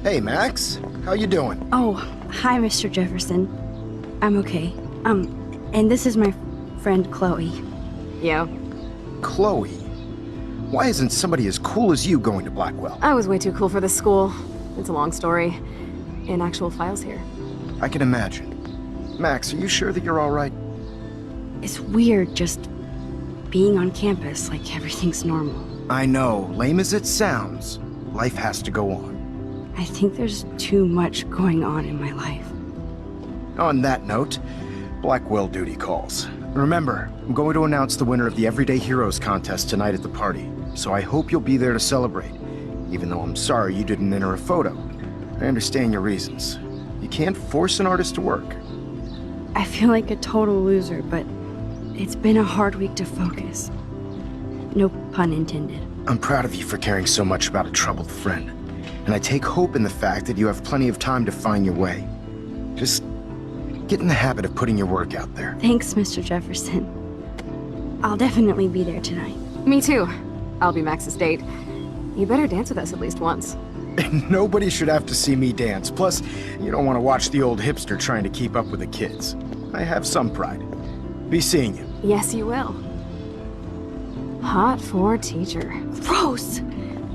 Hey, Max. How you doing? Oh, hi, Mr. Jefferson. I'm okay. And this is my friend Chloe. Yeah, Chloe? Why isn't somebody as cool as you going to Blackwell? I was way too cool for this school. It's a long story. In actual files here. I can imagine. Max, are you sure that you're all right? It's weird just being on campus like everything's normal. I know, lame as it sounds, life has to go on. I think there's too much going on in my life. On that note, Blackwell duty calls. Remember, I'm going to announce the winner of the Everyday Heroes contest tonight at the party, so I hope you'll be there to celebrate, even though I'm sorry you didn't enter a photo. I understand your reasons. You can't force an artist to work. I feel like a total loser, but it's been a hard week to focus. No pun intended. I'm proud of you for caring so much about a troubled friend, and I take hope in the fact that you have plenty of time to find your way. Just get in the habit of putting your work out there. Thanks, Mr. Jefferson. I'll definitely be there tonight. Me too. I'll be Max's date. You better dance with us at least once. Nobody should have to see me dance. Plus, you don't want to watch the old hipster trying to keep up with the kids. I have some pride. Be seeing you. Yes, you will. Hot for teacher. Gross!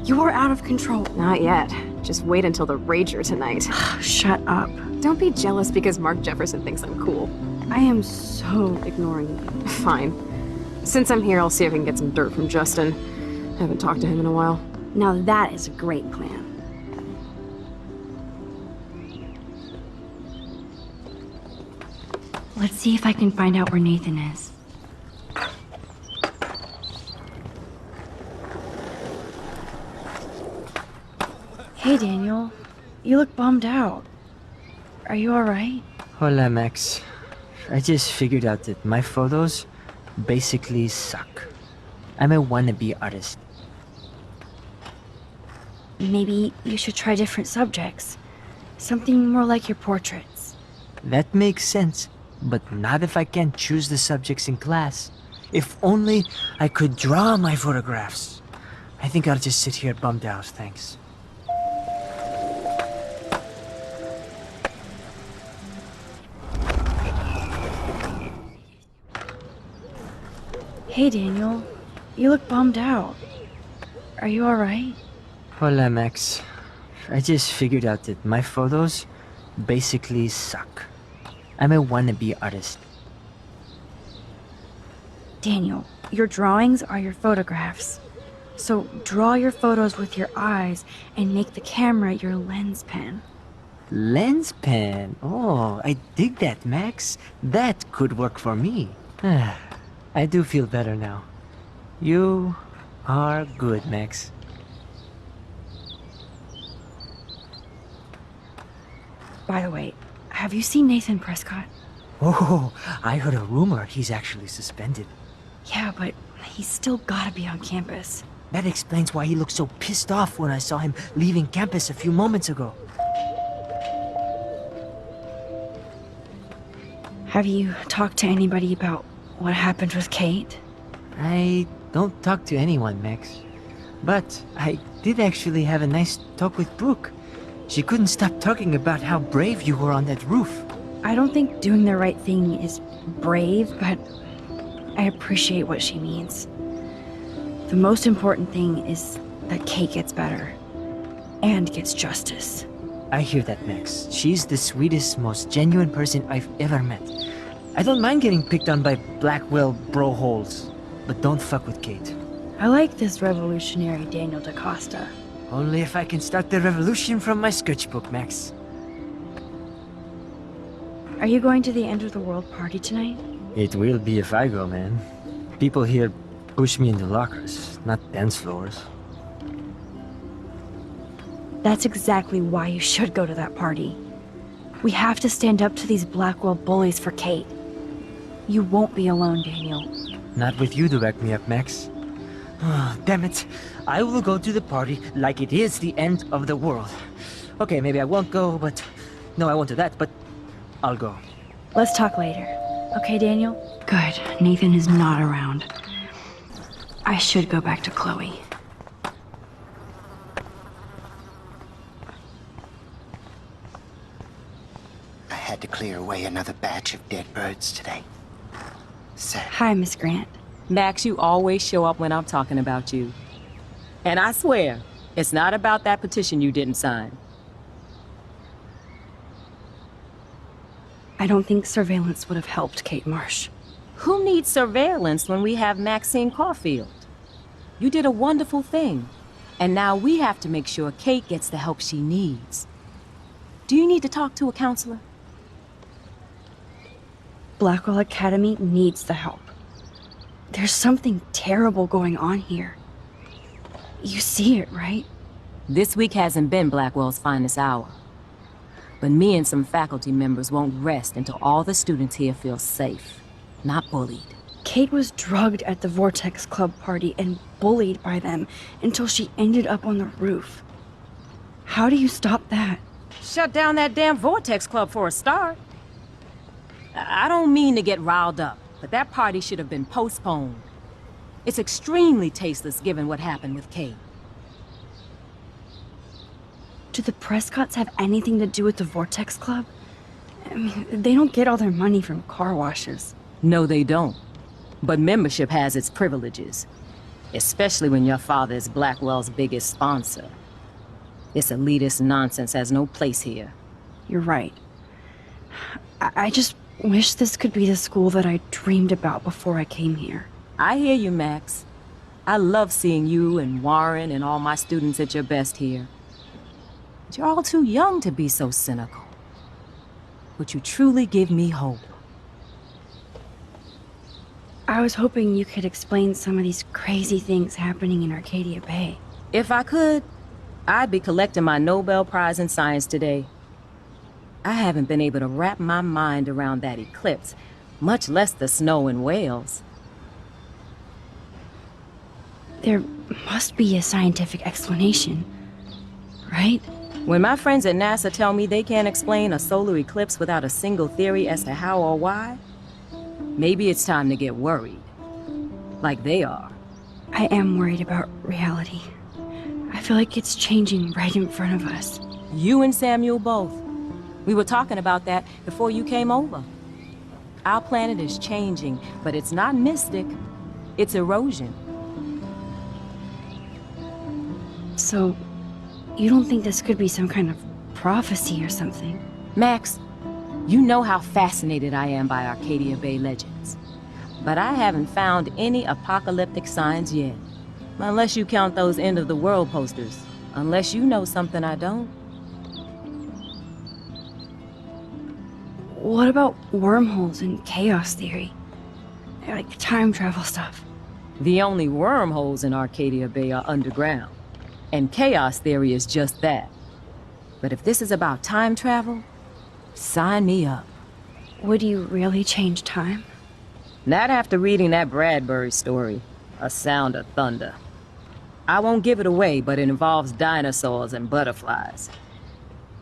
You are out of control. Not yet. Just wait until the rager tonight. Shut up. Don't be jealous because Mark Jefferson thinks I'm cool. I am so ignoring you. Fine. Since I'm here, I'll see if I can get some dirt from Justin. I haven't talked to him in a while. Now that is a great plan. Let's see if I can find out where Nathan is. Hey, Daniel. You look bummed out. Are you alright? Hola, Max. I just figured out that my photos basically suck. I'm a wannabe artist. Maybe you should try different subjects. Something more like your portraits. That makes sense, but not if I can't choose the subjects in class. If only I could draw my photographs. I think I'll just sit here bummed out, thanks. Hey, Daniel. You look bummed out. Are you alright? Hola, Max. I just figured out that my photos basically suck. I'm a wannabe artist. Daniel, your drawings are your photographs. So draw your photos with your eyes and make the camera your lens pen. Lens pen? Oh, I dig that, Max. That could work for me. I do feel better now. You are good, Max. By the way, have you seen Nathan Prescott? Oh, I heard a rumor he's actually suspended. Yeah, but he's still gotta be on campus. That explains why he looked so pissed off when I saw him leaving campus a few moments ago. Have you talked to anybody about what happened with Kate? I don't talk to anyone, Max. But I did actually have a nice talk with Brooke. She couldn't stop talking about how brave you were on that roof. I don't think doing the right thing is brave, but I appreciate what she means. The most important thing is that Kate gets better and gets justice. I hear that, Max. She's the sweetest, most genuine person I've ever met. I don't mind getting picked on by Blackwell bro-holes, but don't fuck with Kate. I like this revolutionary Daniel DaCosta. Only if I can start the revolution from my sketchbook, Max. Are you going to the End of the World party tonight? It will be if I go, man. People here push me into lockers, not dance floors. That's exactly why you should go to that party. We have to stand up to these Blackwell bullies for Kate. You won't be alone, Daniel. Not with you to back me up, Max. Oh, damn it. I will go to the party like it is the end of the world. Okay, maybe I won't go, but... No, I won't do that, but I'll go. Let's talk later. Okay, Daniel? Good. Nathan is not around. I should go back to Chloe. had to clear away another batch of dead birds today. Sad. Hi, Miss Grant. Max, you always show up when I'm talking about you. And I swear, it's not about that petition you didn't sign. I don't think surveillance would have helped Kate Marsh. Who needs surveillance when we have Maxine Caulfield? You did a wonderful thing. And now we have to make sure Kate gets the help she needs. Do you need to talk to a counselor? Blackwell Academy needs the help. There's something terrible going on here. You see it, right? This week hasn't been Blackwell's finest hour. But me and some faculty members won't rest until all the students here feel safe, not bullied. Kate was drugged at the Vortex Club party and bullied by them until she ended up on the roof. How do you stop that? Shut down that damn Vortex Club for a start. I don't mean to get riled up, but that party should have been postponed. It's extremely tasteless given what happened with Kate. Do the Prescotts have anything to do with the Vortex Club? I mean, they don't get all their money from car washes. No, they don't. But membership has its privileges. Especially when your father is Blackwell's biggest sponsor. This elitist nonsense has no place here. You're right. I just wish this could be the school that I dreamed about before I came here. I hear you, Max. I love seeing you and Warren and all my students at your best here. But you're all too young to be so cynical. But you truly give me hope. I was hoping you could explain some of these crazy things happening in Arcadia Bay. If I could, I'd be collecting my Nobel Prize in Science today. I haven't been able to wrap my mind around that eclipse, much less the snow in Wales. There must be a scientific explanation, right? When my friends at NASA tell me they can't explain a solar eclipse without a single theory as to how or why, maybe it's time to get worried. Like they are. I am worried about reality. I feel like it's changing right in front of us. You and Samuel both. We were talking about that before you came over. Our planet is changing, but it's not mystic. It's erosion. So, you don't think this could be some kind of prophecy or something? Max, you know how fascinated I am by Arcadia Bay legends. But I haven't found any apocalyptic signs yet. Unless you count those end-of-the-world posters. Unless you know something I don't. What about wormholes and chaos theory? Like time travel stuff. The only wormholes in Arcadia Bay are underground. And chaos theory is just that. But if this is about time travel, sign me up. Would you really change time? Not after reading that Bradbury story, A Sound of Thunder. I won't give it away, but it involves dinosaurs and butterflies.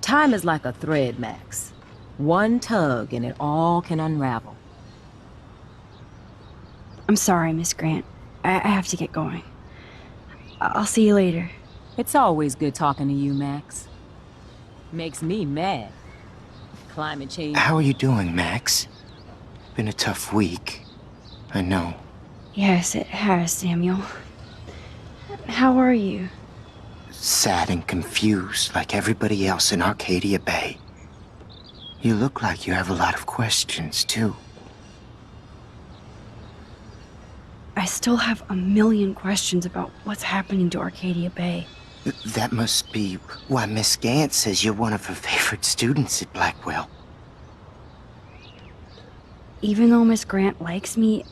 Time is like a thread, Max. One tug and it all can unravel. I'm sorry, Miss Grant. I have to get going. I'll see you later. It's always good talking to you, Max. Makes me mad. Climate change. How are you doing, Max? Been a tough week. I know. Yes, it has, Samuel. How are you? Sad and confused like everybody else in Arcadia Bay. You look like you have a lot of questions, too. I still have a million questions about what's happening to Arcadia Bay. That must be why Miss Gant says you're one of her favorite students at Blackwell. Even though Miss Grant likes me,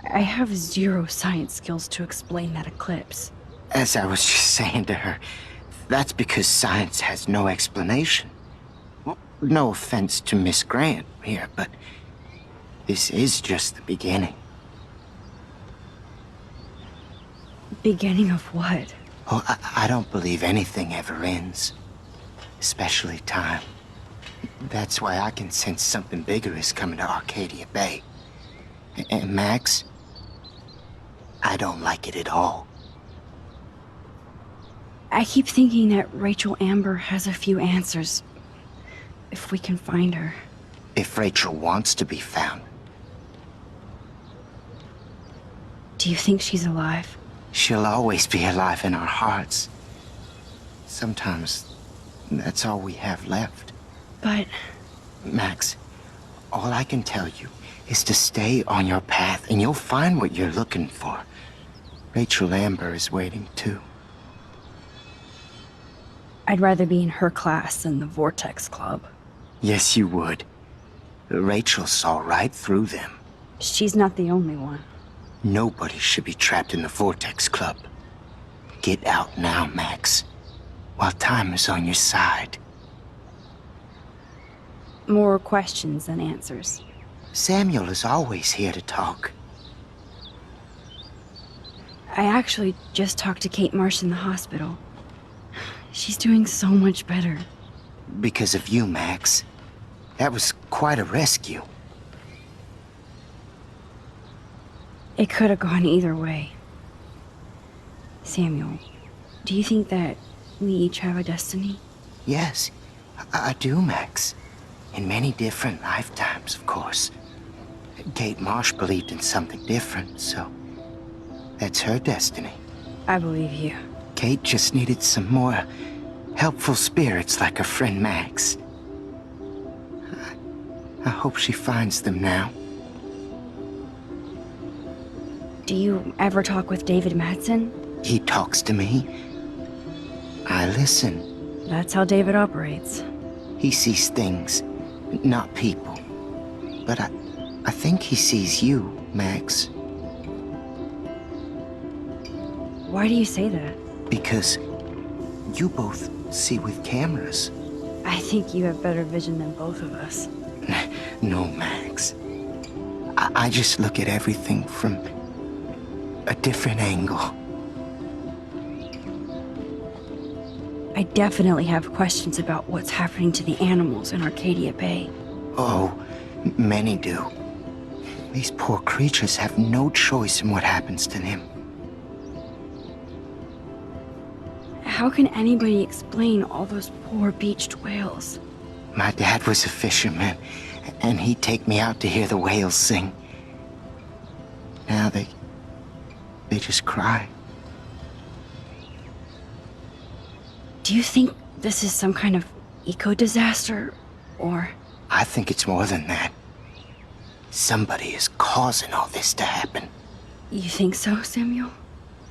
I have zero science skills to explain that eclipse. As I was just saying to her, that's because science has no explanation. Well, no offense to Miss Grant here, but this is just the beginning. Beginning of what? Oh, I don't believe anything ever ends. Especially time. That's why I can sense something bigger is coming to Arcadia Bay. And Max, I don't like it at all. I keep thinking that Rachel Amber has a few answers. If we can find her. if Rachel wants to be found. Do you think she's alive? She'll always be alive in our hearts. Sometimes that's all we have left. But Max, all I can tell you is to stay on your path and you'll find what you're looking for. Rachel Amber is waiting too. I'd rather be in her class than the Vortex Club. Yes, you would. Rachel saw right through them. She's not the only one. Nobody should be trapped in the Vortex Club. Get out now, Max, while time is on your side. More questions than answers. Samuel is always here to talk. I actually just talked to Kate Marsh in the hospital. She's doing so much better. Because of you, Max. That was quite a rescue. It could have gone either way. Samuel, do you think that we each have a destiny? Yes, I do, Max. In many different lifetimes, of course. Kate Marsh believed in something different, so that's her destiny. I believe you. Kate just needed some more helpful spirits like her friend Max. I hope she finds them now. Do you ever talk with David Madsen? He talks to me. I listen. That's how David operates. He sees things, not people. But I think he sees you, Max. Why do you say that? Because you both see with cameras. I think you have better vision than both of us. No, Max. I just look at everything from a different angle. I definitely have questions about what's happening to the animals in Arcadia Bay. Oh, many do. These poor creatures have no choice in what happens to them. How can anybody explain all those poor beached whales? My dad was a fisherman, and he'd take me out to hear the whales sing. Now they just cry. Do you think this is some kind of eco-disaster, or... I think it's more than that. Somebody is causing all this to happen. You think so, Samuel?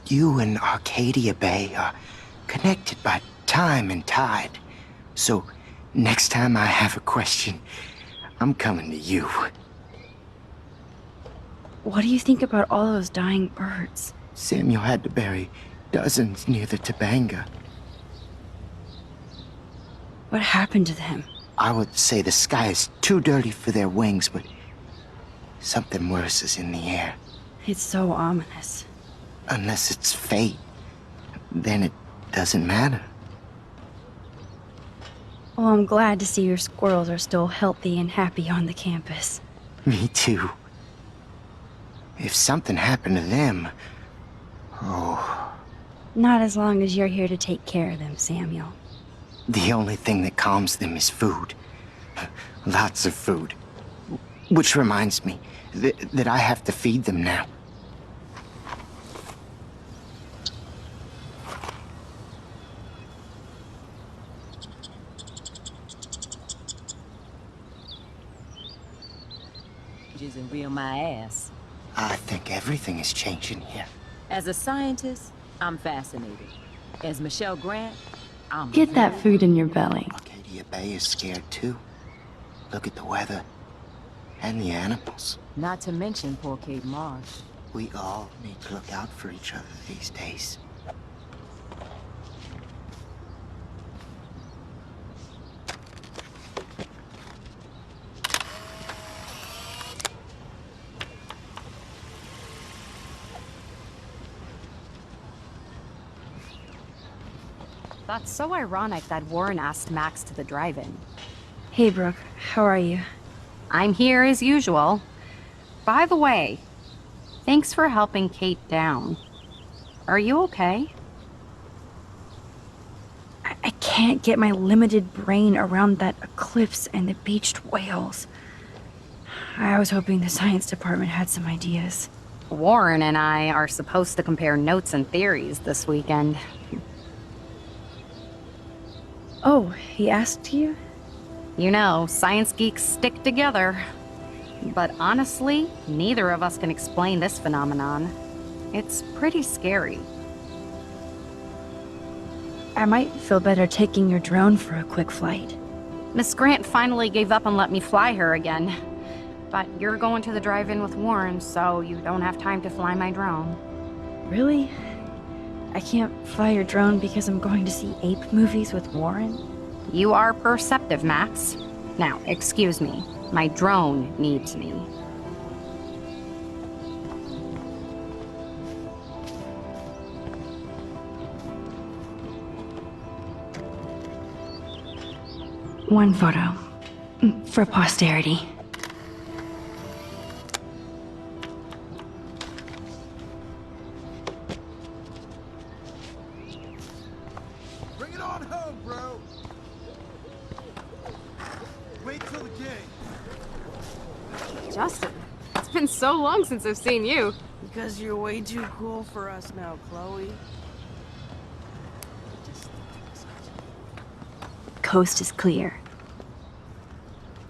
You and Arcadia Bay are connected by time and tide. So, next time I have a question, I'm coming to you. What do you think about all those dying birds? Samuel had to bury dozens near the Tabanga. What happened to them? I would say the sky is too dirty for their wings, but something worse is in the air. It's so ominous. Unless it's fate, then it doesn't matter. Well, I'm glad to see your squirrels are still healthy and happy on the campus. Me too. If something happened to them, oh, Not as long as you're here to take care of them, Samuel. the only thing that calms them is food. Lots of food. Which reminds me that I have to feed them now. Isn't real my ass. I think everything is changing here. As a scientist, I'm fascinated. As Michelle Grant, I'm Get that food in your belly. Arcadia Bay is scared too. Look at the weather. And the animals. Not to mention poor Kate Marsh. We all need to look out for each other these days. That's so ironic that Warren asked Max to the drive-in. Hey, Brooke. How are you? I'm here as usual. By the way, thanks for helping Kate down. Are you okay? I can't get my limited brain around that eclipse and the beached whales. I was hoping the science department had some ideas. Warren and I are supposed to compare notes and theories this weekend. Oh, he asked you? You know, science geeks stick together. But honestly, neither of us can explain this phenomenon. It's pretty scary. I might feel better taking your drone for a quick flight. Miss Grant finally gave up and let me fly her again. But you're going to the drive-in with Warren, so you don't have time to fly my drone. Really? I can't fly your drone because I'm going to see ape movies with Warren? You are perceptive, Max. Now, excuse me. My drone needs me. One photo. For posterity. Bring it on home, bro! Wait till the game. Justin, it's been so long since I've seen you. Because you're way too cool for us now, Chloe. Coast is clear.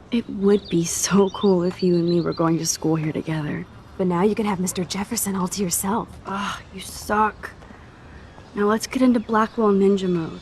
It would be so cool if you and me were going to school here together. But now you can have Mr. Jefferson all to yourself. Ah, you suck. Now let's get into Blackwell ninja mode.